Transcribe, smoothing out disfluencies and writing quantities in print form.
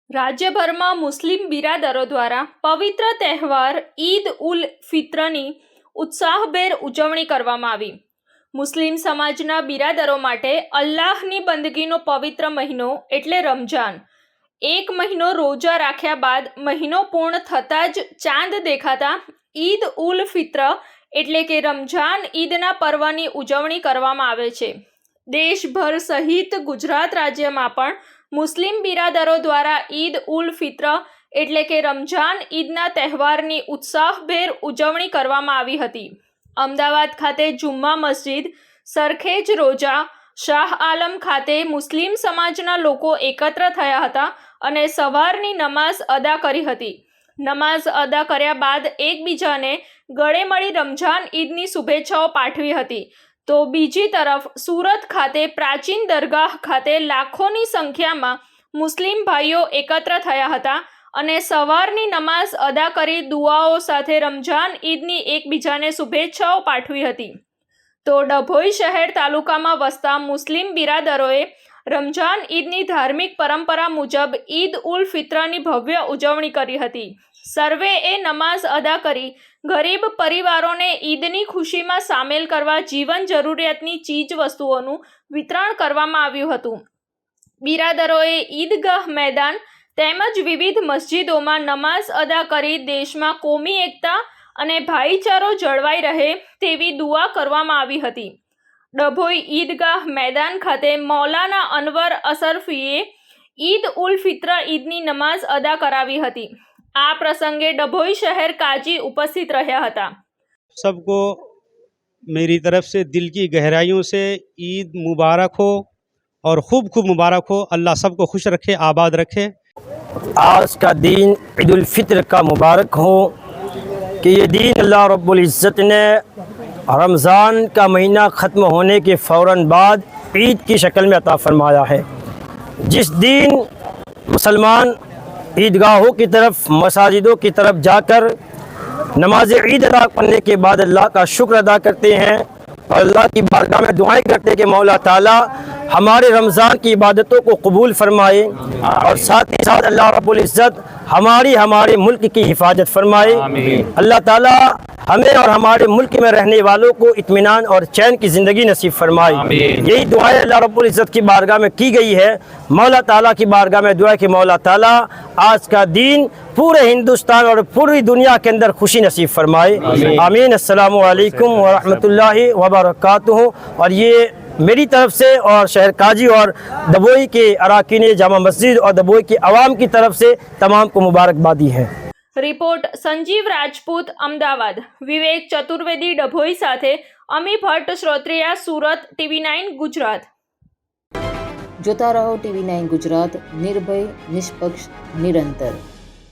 રાજ્યભરમાં મુસ્લિમ બિરાદરો દ્વારા પવિત્ર તહેવાર ઈદ ઉલ ફિત્રની ઉત્સાહભેર ઉજવણી કરવામાં આવી। મુસ્લિમ સમાજના બિરાદરો માટે અલ્લાહની બંદગીનો પવિત્ર મહિનો એટલે રમજાન। એક મહિનો રોજા રાખ્યા બાદ મહિનો પૂર્ણ થતાં જ ચાંદ દેખાતા ઈદ ઉલ ફિત્ર એટલે કે રમજાન ઈદના પર્વની ઉજવણી કરવામાં આવે છે। દેશભર સહિત ગુજરાત રાજ્યમાં પણ મુસ્લિમ બિરાદરો દ્વારા ઈદ ઉલ ફિત્ર એટલે કે રમજાન ઈદના તહેવારની ઉત્સાહભેર ઉજવણી કરવામાં આવી હતી। અમદાવાદ ખાતે જુમ્મા મસ્જિદ, સરખેજ રોજા, શાહ આલમ ખાતે મુસ્લિમ સમાજના લોકો એકત્ર થયા હતા અને સવારની નમાઝ અદા કરી હતી। નમાઝ અદા કર્યા બાદ એકબીજાને ગળે મળી રમજાન ઈદની શુભેચ્છાઓ પાઠવી હતી। તો બીજી તરફ સુરત ખાતે પ્રાચીન દરગાહ ખાતે લાખોની સંખ્યામાં મુસ્લિમ ભાઈઓ એકત્ર થયા હતા અને સવારની નમાઝ અદા કરી દુઆઓ સાથે રમજાન ઈદની એકબીજાને શુભેચ્છાઓ પાઠવી હતી। તો ડભોઈ શહેર તાલુકામાં વસતા મુસ્લિમ બિરાદરોએ રમજાન ઈદની ધાર્મિક પરંપરા મુજબ ઈદ ઉલ ફિત્રની ભવ્ય ઉજવણી કરી હતી। સર્વેએ નમાઝ અદા કરી ગરીબ પરિવારોને ઈદની ખુશીમાં સામેલ કરવા જીવન જરૂરિયાતની ચીજ વસ્તુઓનું વિતરણ કરવામાં આવ્યું હતું। બિરાદરોએ ઈદગાહ મેદાન તેમજ વિવિધ મસ્જિદોમાં નમાઝ અદા કરી દેશમાં કોમી એકતા અને ભાઈચારો જળવાઈ રહે તેવી દુઆ કરવામાં આવી હતી। ડભોઈ ઈદગાહ મેદાન ખાતે મૌલાના અનવર અશરફીએ ઈદ ઉલ ફિત્ર ઈદની નમાઝ અદા કરાવી હતી। આ પ્રસંગે ડભોઈ શહેર કાજી ઉપસ્થિત રહ્યા હતા। सबको मेरी तरफ से दिल की गहराइयों से ईद मुबारक हो और खूब खूब मुबारक हो। अल्लाह सबको खुश रखे, आबाद रखे। आज का दिन ईद उल फित्र का मुबारक हो कि ये दिन अल्लाह रब्बुल इज़्ज़त ने रमज़ान का महीना ख़त्म होने के फ़ौरन बाद ईद की शक्ल में अता फरमाया है। जिस दिन मुसलमान ईदगाहों की तरफ, मसाजिदों की तरफ जाकर नमाज ईद अदा करने के बाद अल्लाह का शुक्र अदा करते हैं और अल्लाह की बारगाह में दुआएं करते हैं कि मौला ताला हमारे रमज़ान की इबादतों को कबूल फरमाए और साथ ही साथ अल्लाह रब्बुल इज़्ज़त हमारे मुल्क की हिफाजत फरमाए। अल्लाह ताला हमें और हमारे मुल्क में रहने वालों को इत्मीनान और चैन की ज़िंदगी नसीब फरमाए। यही दुआएं अल्लाह रब्बुल इज़्ज़त की बारगाह में की गई है। मौला ताला की बारगाह में दुआ कि मौला ताला आज का दिन पूरे हिंदुस्तान और पूरी दुनिया के अंदर खुशी नसीब फरमाए। आमीन। अस्सलामु अलैकुम व रहमतुल्लाहि व बरकातुहू। और ये मेरी तरफ से और शहर काजी और दबोई के अराकीन जामा मस्जिद और दबोई की आवाम की तरफ से तमाम को मुबारकबादी है। रिपोर्ट संजीव राजपूत अमदावाद, विवेक चतुर्वेदी डभोई साथे अमी भट्ट श्रोत्रिया सूरत, TV9 गुजरात। જોતા રહો TV9 ગુજરાત, નિર્ભય, નિષ્પક્ષ, નિરંતર।